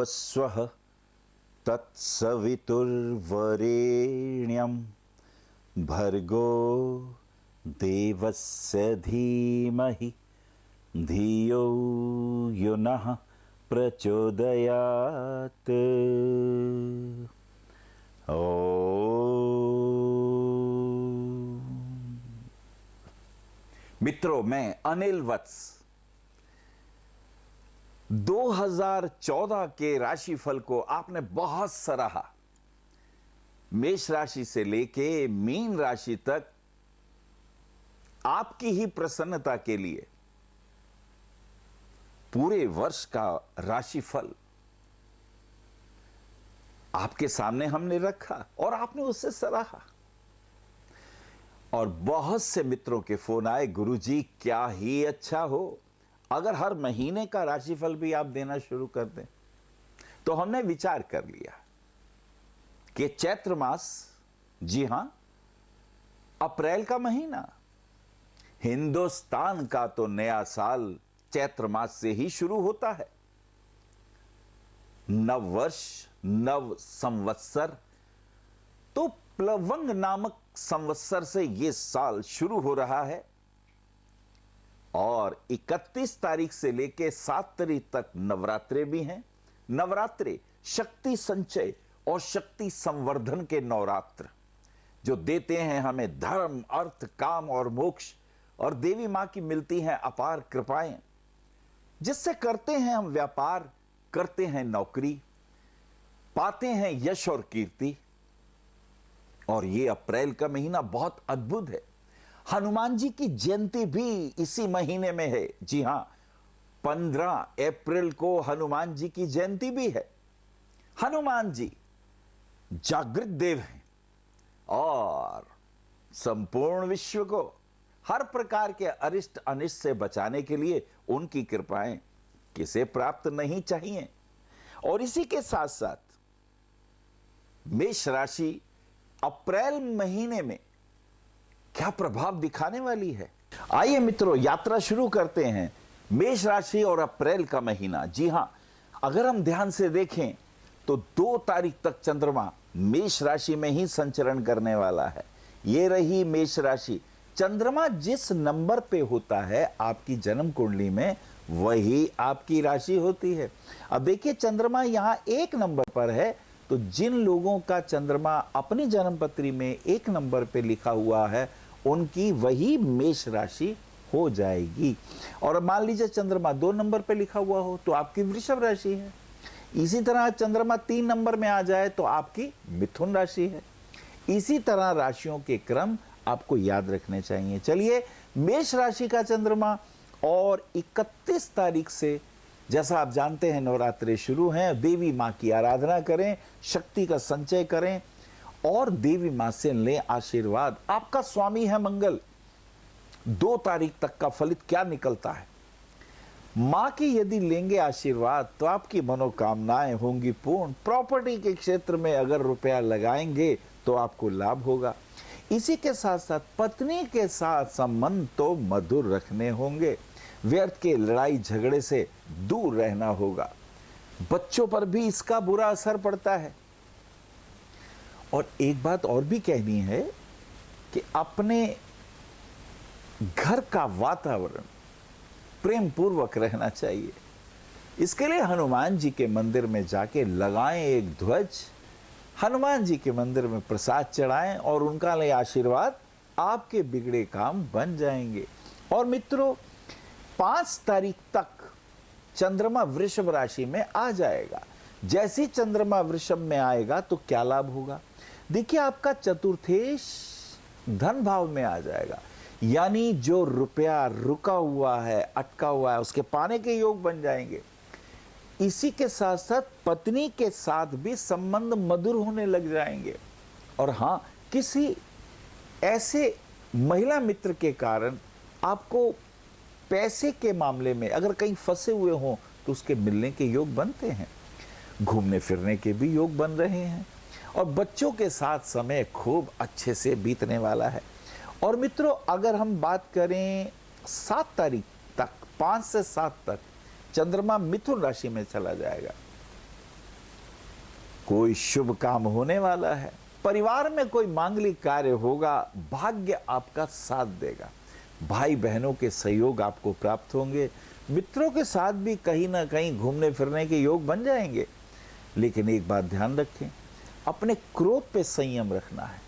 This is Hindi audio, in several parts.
भुर्भुवस्वः तत्सवितुर्वरेण्यं भर्गो देवस्य धीमहि धियो यो नः प्रचोदयात्। मित्रों, मैं अनिल वत्स 2014 के राशिफल को आपने बहुत सराहा। मेष राशि से लेके मीन राशि तक आपकी ही प्रसन्नता के लिए पूरे वर्ष का राशिफल आपके सामने हमने रखा और आपने उससे सराहा। और बहुत से मित्रों के फोन आए, गुरुजी क्या ही अच्छा हो अगर हर महीने का राशिफल भी आप देना शुरू कर दें। तो हमने विचार कर लिया कि चैत्र मास, जी हां, अप्रैल का महीना, हिंदुस्तान का तो नया साल चैत्र मास से ही शुरू होता है। नव वर्ष, नव संवत्सर, तो प्लवंग नामक संवत्सर से यह साल शुरू हो रहा है और 31 तारीख से लेकर 7 तारीख तक नवरात्रे भी हैं। नवरात्रे शक्ति संचय और शक्ति संवर्धन के नवरात्र जो देते हैं हमें धर्म, अर्थ, काम और मोक्ष, और देवी मां की मिलती हैं अपार कृपाएं, जिससे करते हैं हम व्यापार, करते हैं नौकरी, पाते हैं यश और कीर्ति। और ये अप्रैल का महीना बहुत अद्भुत है। हनुमान जी की जयंती भी इसी महीने में है। जी हां, 15 अप्रैल को हनुमान जी की जयंती भी है। हनुमान जी जागृत देव हैं और संपूर्ण विश्व को हर प्रकार के अरिष्ट अनिष्ट से बचाने के लिए उनकी कृपाएं किसे प्राप्त नहीं चाहिए। और इसी के साथ साथ मेष राशि अप्रैल महीने में क्या प्रभाव दिखाने वाली है, आइए मित्रों यात्रा शुरू करते हैं। मेष राशि और अप्रैल का महीना, जी हां, अगर हम ध्यान से देखें तो 2 तारीख तक चंद्रमा मेष राशि में ही संचरण करने वाला है। ये रही मेष राशि। चंद्रमा जिस नंबर पे होता है आपकी जन्म कुंडली में, वही आपकी राशि होती है। अब देखिए, चंद्रमा यहां 1 नंबर पर है, तो जिन लोगों का चंद्रमा अपनी जन्म पत्री में 1 नंबर पे लिखा हुआ है, उनकी वही मेष राशि हो जाएगी। और मान लीजिए चंद्रमा 2 नंबर पे लिखा हुआ हो तो आपकी वृषभ राशि है। इसी तरह चंद्रमा 3 नंबर में आ जाए तो आपकी मिथुन राशि है। इसी तरह राशियों के क्रम आपको याद रखने चाहिए। चलिए, मेष राशि का चंद्रमा, और 31 तारीख से जैसा आप जानते हैं नवरात्रि शुरू हैं। देवी मां की आराधना करें, शक्ति का संचय करें और देवी मां से लें आशीर्वाद। आपका स्वामी है मंगल। 2 तारीख तक का फलित क्या निकलता है, मां की यदि लेंगे आशीर्वाद तो आपकी मनोकामनाएं होंगी पूर्ण। प्रॉपर्टी के क्षेत्र में अगर रुपया लगाएंगे तो आपको लाभ होगा। इसी के साथ साथ पत्नी के साथ संबंध तो मधुर रखने होंगे। व्यर्थ के लड़ाई झगड़े से दूर रहना होगा। बच्चों पर भी इसका बुरा असर पड़ता है। और एक बात और भी कहनी है कि अपने घर का वातावरण प्रेम पूर्वक रहना चाहिए। इसके लिए हनुमान जी के मंदिर में जाके लगाएं एक ध्वज, हनुमान जी के मंदिर में प्रसाद चढ़ाएं और उनका ले आशीर्वाद, आपके बिगड़े काम बन जाएंगे। और मित्रों, 5 तारीख तक चंद्रमा वृषभ राशि में आ जाएगा। जैसे चंद्रमा वृषभ में आएगा तो क्या लाभ होगा, देखिए, आपका चतुर्थेश धन भाव में आ जाएगा। यानी जो रुपया रुका हुआ है, अटका हुआ है, उसके पाने के योग बन जाएंगे। इसी के साथ साथ पत्नी के साथ भी संबंध मधुर होने लग जाएंगे। और हां, किसी ऐसे महिला मित्र के कारण आपको पैसे के मामले में अगर कहीं फंसे हुए हों तो उसके मिलने के योग बनते हैं। घूमने फिरने के भी योग बन रहे हैं और बच्चों के साथ समय खूब अच्छे से बीतने वाला है। और मित्रों, अगर हम बात करें 7 तारीख तक, 5 से 7 तक चंद्रमा मिथुन राशि में चला जाएगा। कोई शुभ काम होने वाला है, परिवार में कोई मांगलिक कार्य होगा, भाग्य आपका साथ देगा, भाई बहनों के सहयोग आपको प्राप्त होंगे, मित्रों के साथ भी कहीं ना कहीं घूमने फिरने के योग बन जाएंगे। लेकिन एक बात ध्यान रखें, अपने क्रोध पे संयम रखना है।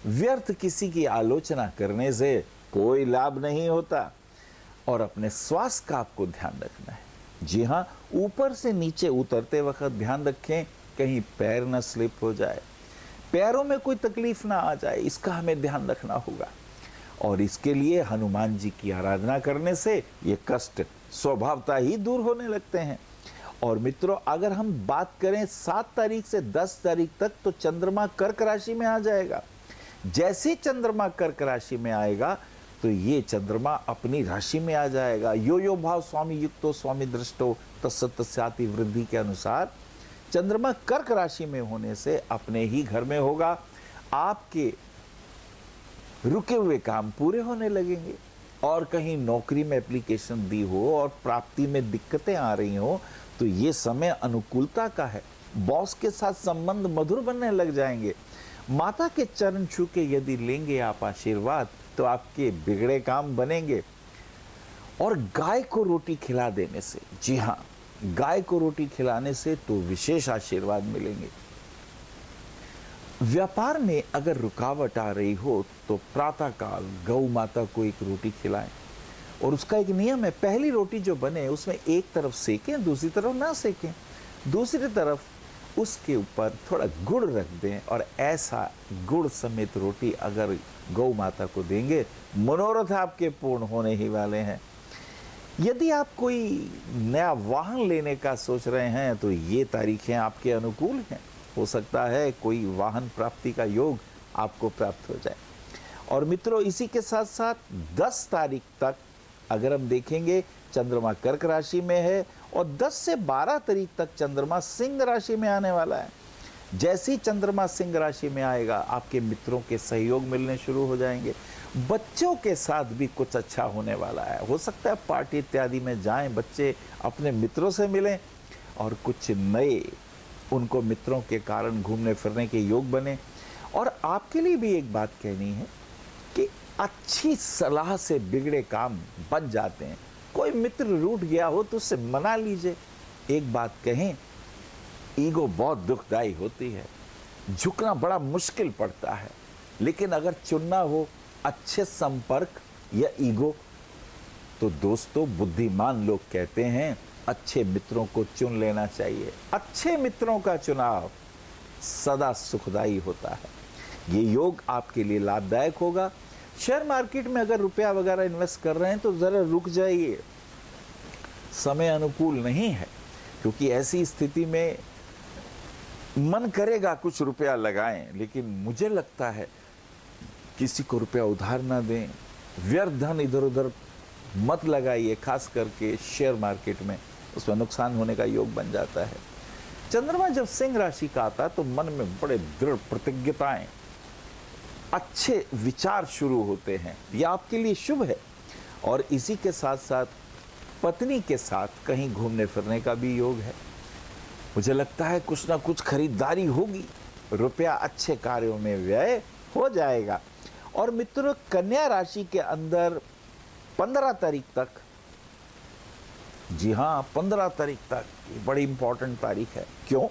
व्यर्थ किसी की आलोचना करने से कोई लाभ नहीं होता। और अपने स्वास्थ्य का आपको ध्यान रखना है। जी हाँ, ऊपर से नीचे उतरते वक्त ध्यान रखें कहीं पैर न स्लिप हो जाए, पैरों में कोई तकलीफ ना आ जाए, इसका हमें ध्यान रखना होगा। और इसके लिए हनुमान जी की आराधना करने से ये कष्ट स्वभावतः ही दूर होने लगते हैं। और मित्रों, अगर हम बात करें 7 तारीख से 10 तारीख तक, तो चंद्रमा कर्क राशि में आ जाएगा। जैसे चंद्रमा कर्क राशि में आएगा तो ये चंद्रमा अपनी राशि में आ जाएगा। यो यो भाव स्वामी युक्तो स्वामी दृष्टो तस्याति वृद्धि के अनुसार चंद्रमा कर्क राशि में होने से अपने ही घर में होगा। आपके रुके हुए काम पूरे होने लगेंगे। और कहीं नौकरी में एप्लीकेशन दी हो और प्राप्ति में दिक्कतें आ रही हो तो ये समय अनुकूलता का है। बॉस के साथ संबंध मधुर बनने लग जाएंगे। माता के चरण छू के यदि लेंगे आप आशीर्वाद तो आपके बिगड़े काम बनेंगे। और गाय को रोटी खिला देने से, जी हाँ, गाय को रोटी खिलाने से तो विशेष आशीर्वाद मिलेंगे। व्यापार में अगर रुकावट आ रही हो तो प्रातःकाल गौ माता को एक रोटी खिलाएं। और उसका एक नियम है, पहली रोटी जो बने उसमें एक तरफ सेकें, दूसरी तरफ ना सेकें। दूसरी तरफ उसके ऊपर थोड़ा गुड़ रख दें और ऐसा गुड़ समेत रोटी अगर गौ माता को देंगे, मनोरथ आपके पूर्ण होने ही वाले हैं। यदि आप कोई नया वाहन लेने का सोच रहे हैं तो ये तारीखें आपके अनुकूल हैं। हो सकता है कोई वाहन प्राप्ति का योग आपको प्राप्त हो जाए। और मित्रों, इसी के साथ साथ 10 तारीख तक अगर हम देखेंगे चंद्रमा कर्क राशि में है और 10 से 12 तारीख तक चंद्रमा सिंह राशि में आने वाला है। जैसे ही चंद्रमा सिंह राशि में आएगा आपके मित्रों के सहयोग मिलने शुरू हो जाएंगे। बच्चों के साथ भी कुछ अच्छा होने वाला है। हो सकता है पार्टी इत्यादि में जाएं, बच्चे अपने मित्रों से मिलें और कुछ नए उनको मित्रों के कारण घूमने फिरने के योग बने। और आपके लिए भी एक बात कहनी है कि अच्छी सलाह से बिगड़े काम बन जाते हैं। कोई मित्र रूठ गया हो तो उससे मना लीजिए। एक बात कहें, ईगो बहुत दुखदाई होती है, झुकना बड़ा मुश्किल पड़ता है। लेकिन अगर चुनना हो अच्छे संपर्क या ईगो, तो दोस्तों बुद्धिमान लोग कहते हैं अच्छे मित्रों को चुन लेना चाहिए। अच्छे मित्रों का चुनाव सदा सुखदाई होता है। ये योग आपके लिए लाभदायक होगा। शेयर मार्केट में अगर रुपया वगैरह इन्वेस्ट कर रहे हैं तो जरा रुक जाइए, समय अनुकूल नहीं है। क्योंकि ऐसी स्थिति में मन करेगा कुछ रुपया लगाएं, लेकिन मुझे लगता है किसी को रुपया उधार ना दें, व्यर्थ धन इधर उधर मत लगाइए। खास करके शेयर मार्केट में उसमें नुकसान होने का योग बन जाता है। चंद्रमा जब सिंह राशि का आता है तो मन में बड़े दृढ़ प्रतिज्ञताएं, अच्छे विचार शुरू होते हैं। यह आपके लिए शुभ है। और इसी के साथ साथ पत्नी के साथ कहीं घूमने फिरने का भी योग है। मुझे लगता है कुछ ना कुछ खरीदारी होगी, रुपया अच्छे कार्यों में व्यय हो जाएगा। और मित्रों, कन्या राशि के अंदर 15 तारीख तक, जी हाँ 15 तारीख तक, ये बड़ी इंपॉर्टेंट तारीख है। क्यों?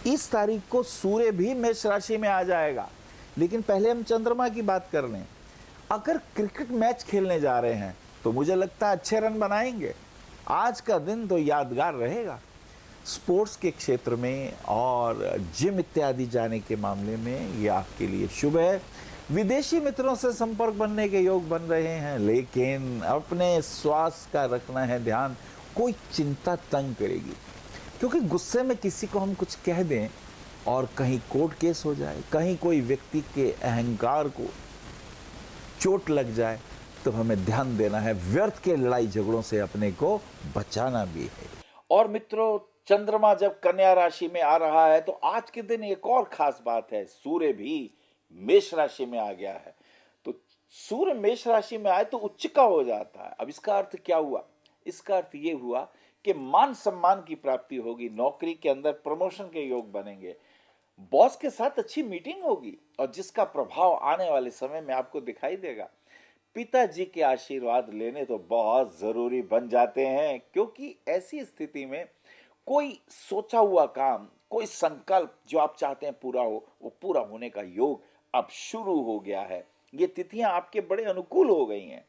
इस तारीख को सूर्य भी मेष राशि में आ जाएगा। लेकिन पहले हम चंद्रमा की बात कर लें। अगर क्रिकेट मैच खेलने जा रहे हैं तो मुझे लगता है अच्छे रन बनाएंगे। आज का दिन तो यादगार रहेगा। स्पोर्ट्स के क्षेत्र में और जिम इत्यादि जाने के मामले में ये आपके लिए शुभ है। विदेशी मित्रों से संपर्क बनने के योग बन रहे हैं, लेकिन अपने स्वास्थ्य का रखना है ध्यान। कोई चिंता तंग करेगी, क्योंकि गुस्से में किसी को हम कुछ कह दें और कहीं कोर्ट केस हो जाए, कहीं कोई व्यक्ति के अहंकार को चोट लग जाए, तो हमें ध्यान देना है। व्यर्थ के लड़ाई झगड़ों से अपने को बचाना भी है। और मित्रों, चंद्रमा जब कन्या राशि में आ रहा है तो आज के दिन एक और खास बात है, सूर्य भी मेष राशि में आ गया है। तो सूर्य मेष राशि में आए तो उच्च का हो जाता है। अब इसका अर्थ क्या हुआ? इसका अर्थ ये हुआ कि मान सम्मान की प्राप्ति होगी, नौकरी के अंदर प्रमोशन के योग बनेंगे, बॉस के साथ अच्छी मीटिंग होगी और जिसका प्रभाव आने वाले समय में आपको दिखाई देगा। पिताजी के आशीर्वाद लेने तो बहुत जरूरी बन जाते हैं, क्योंकि ऐसी स्थिति में कोई सोचा हुआ काम, कोई संकल्प जो आप चाहते हैं पूरा हो, वो पूरा होने का योग अब शुरू हो गया है। ये तिथियां आपके बड़े अनुकूल हो गई हैं।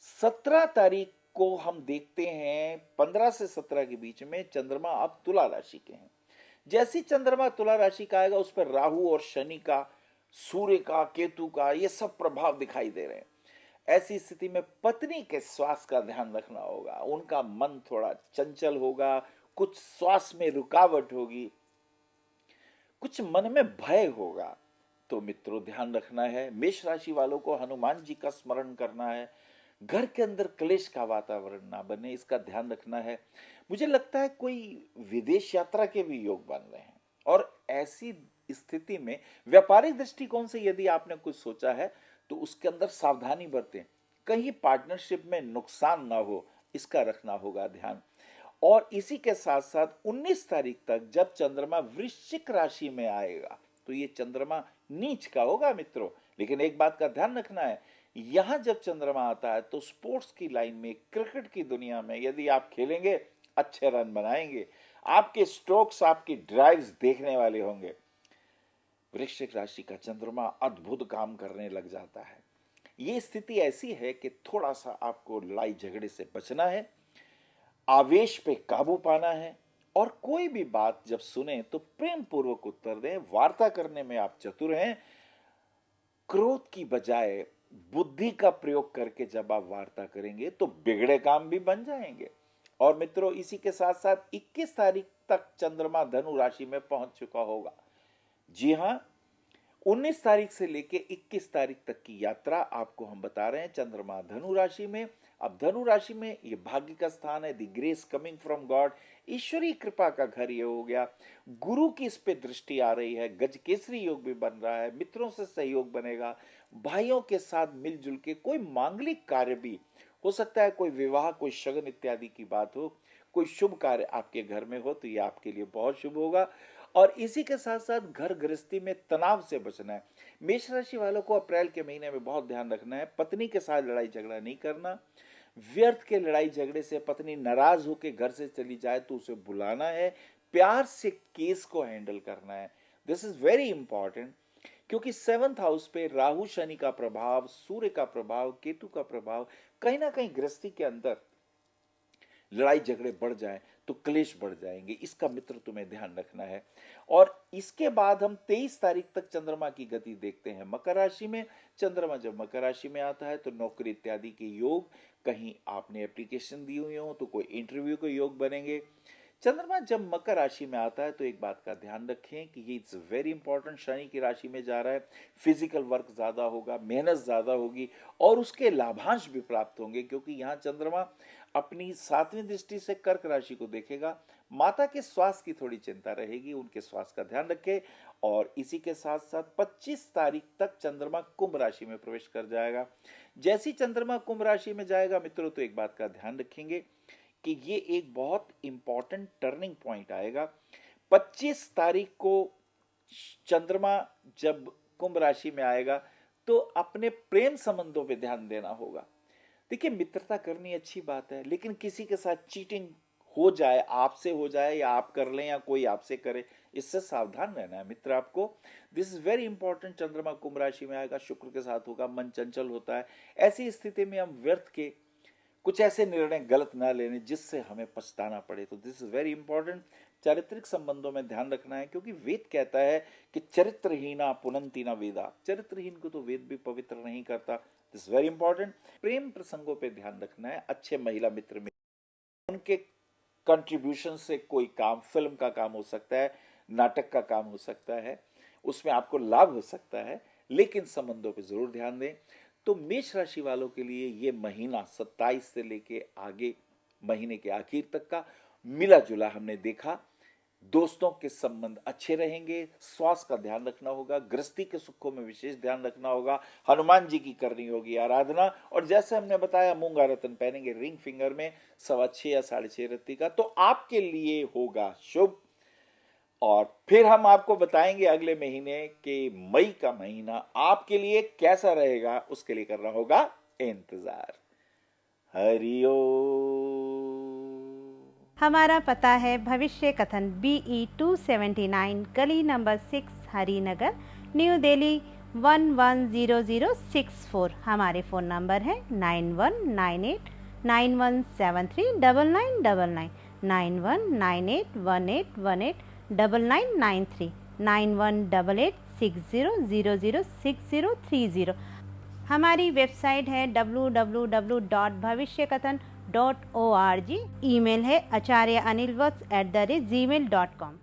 17 तारीख को हम देखते हैं 15 से 17 के बीच में चंद्रमा अब तुला राशि के हैं। जैसी चंद्रमा तुला राशि का आएगा उस पर राहु और शनि का, सूर्य का, केतु का, ये सब प्रभाव दिखाई दे रहे हैं। ऐसी स्थिति में पत्नी के स्वास्थ्य का ध्यान रखना होगा। उनका मन थोड़ा चंचल होगा, कुछ श्वास में रुकावट होगी, कुछ मन में भय होगा। तो मित्रों ध्यान रखना है। मेष राशि वालों को हनुमान जी का स्मरण करना है। घर के अंदर क्लेश का वातावरण ना बने, इसका ध्यान रखना है। मुझे लगता है कोई विदेश यात्रा के भी योग बन रहे हैं, और ऐसी स्थिति में व्यापारिक दृष्टिकोण से यदि आपने कुछ सोचा है तो उसके अंदर सावधानी बरतें, कहीं पार्टनरशिप में नुकसान ना हो, इसका रखना होगा ध्यान। और इसी के साथ साथ 19 तारीख तक जब चंद्रमा वृश्चिक राशि में आएगा तो ये चंद्रमा नीच का होगा मित्रों। लेकिन एक बात का ध्यान रखना है, यहां जब चंद्रमा आता है तो स्पोर्ट्स की लाइन में, क्रिकेट की दुनिया में यदि आप खेलेंगे, अच्छे रन बनाएंगे, आपके स्ट्रोक्स, आपकी ड्राइव्स देखने वाले होंगे। वृश्चिक राशि का चंद्रमा अद्भुत काम करने लग जाता है। ये स्थिति ऐसी है कि थोड़ा सा आपको लड़ाई झगड़े से बचना है, आवेश पे काबू पाना है, और कोई भी बात जब सुने तो प्रेम पूर्वक उत्तर दें। वार्ता करने में आप चतुर हैं। क्रोध की बजाय बुद्धि का प्रयोग करके जब आप वार्ता करेंगे तो बिगड़े काम भी बन जाएंगे। और मित्रों इसी के साथ साथ 21 तारीख तक चंद्रमा धनु राशि में पहुंच चुका होगा। जी हां, 19 तारीख से लेके 21 तारीख तक की यात्रा आपको हम बता रहे हैं। चंद्रमा धनु राशि में, अब धनु राशि में ये भाग्य का स्थान है, the grace coming from God, ईश्वरीय कृपा का घर ये हो गया। गुरु की इस पे दृष्टि आ रही है, गजकेसरी योग भी बन रहा है, मित्रों से सहयोग बनेगा, भाइयों के साथ मिलजुल के कोई मांगलिक कार्य भी हो सकता है, कोई विवाह, कोई शगन इत्यादि की बात हो, कोई शुभ कार्य आपके घर में हो तो ये आपके लिए बहुत शुभ होगा। और इसी के साथ साथ घर गृहस्थी में तनाव से बचना है। मेष राशि वालों को अप्रैल के महीने में बहुत ध्यान रखना है। पत्नी के साथ लड़ाई झगड़ा नहीं करना। व्यर्थ के लड़ाई झगड़े से पत्नी नाराज होकर घर से चली जाए तो उसे बुलाना है, प्यार से केस को हैंडल करना है। दिस इज वेरी इंपॉर्टेंट, क्योंकि 7th हाउस पे राहु शनि का प्रभाव, सूर्य का प्रभाव, केतु का प्रभाव, कहीं ना कहीं गृहस्थी के अंदर लड़ाई झगड़े बढ़ जाए तो क्लेश बढ़ जाएंगे। इसका मित्र तुम्हें ध्यान रखना है। और इसके बाद हम 23 तारीख तक चंद्रमा की गति देखते हैं मकर राशि में। चंद्रमा जब मकर राशि में आता है तो नौकरी इत्यादि के योग, कहीं आपने एप्लीकेशन दी हुई हो तो कोई इंटरव्यू के योग बनेंगे। चंद्रमा जब मकर राशि में आता है तो एक बात का ध्यान रखें कि ये इट्स वेरी इंपॉर्टेंट, शनि की राशि में जा रहा है, फिजिकल वर्क ज्यादा होगा, मेहनत ज्यादा होगी, और उसके लाभांश भी प्राप्त होंगे, क्योंकि यहाँ चंद्रमा अपनी 7वीं दृष्टि से कर्क राशि को देखेगा। माता के स्वास्थ्य की थोड़ी चिंता रहेगी, उनके स्वास्थ्य का ध्यान रखें। और इसी के साथ साथ 25 तारीख तक चंद्रमा कुंभ राशि में प्रवेश कर जाएगा। जैसी चंद्रमा कुंभ राशि में जाएगा मित्रों तो एक बात का ध्यान रखेंगे कि ये एक बहुत इंपॉर्टेंट टर्निंग पॉइंट आएगा। 25 तारीख को चंद्रमा जब कुंभ राशि में आएगा तो अपने प्रेम संबंधों पे ध्यान देना होगा। देखिए, मित्रता करनी अच्छी बात है, लेकिन किसी के साथ चीटिंग हो जाए, आपसे हो जाए या आप कर लें या कोई आपसे करे, इससे सावधान रहना है मित्र आपको। This is very important. चंद्रमा कुंभ राशि में आएगा, शुक्र के साथ होगा, मन चंचल होता है। ऐसी स्थिति में हम व्यर्थ के कुछ ऐसे निर्णय गलत ना लेने जिससे हमें पछताना पड़े। तो दिस इज वेरी इंपॉर्टेंट। चारित्रिक संबंधों में ध्यान रखना है, क्योंकि वेद कहता है कि चरित्रहीना पुनंती ना वेदा, चरित्रहीन को तो वेद भी पवित्र नहीं करता। This very important. प्रेम प्रसंगों पे ध्यान रखना है। अच्छे महिला मित्र में उनके कंट्रीब्यूशन से कोई काम, फिल्म का काम हो सकता है, नाटक का काम हो सकता है, उसमें आपको लाभ हो सकता है, लेकिन संबंधों पे जरूर ध्यान दें। तो मेष राशि वालों के लिए ये महीना 27 से लेके आगे महीने के आखिर तक का मिला जुला हमने देखा। दोस्तों के संबंध अच्छे रहेंगे, स्वास्थ्य का ध्यान रखना होगा, गृहस्थी के सुखों में विशेष ध्यान रखना होगा, हनुमान जी की करनी होगी आराधना, और जैसे हमने बताया मूंगा रत्न पहनेंगे रिंग फिंगर में 6.25 या 6.5 रत्ती का, तो आपके लिए होगा शुभ। और फिर हम आपको बताएंगे अगले महीने के मई का महीना आपके लिए कैसा रहेगा, उसके लिए करना होगा इंतजार। हरिओ। हमारा पता है भविष्य कथन BE 279 गली नंबर 6 हरिनगर न्यू दिल्ली 110064। हमारे फ़ोन नंबर है 919891739999 919818189993 918860006030। हमारी वेबसाइट है www.bhavishyakathan.org। ईमेल है acharyaanilvats@gmail.com।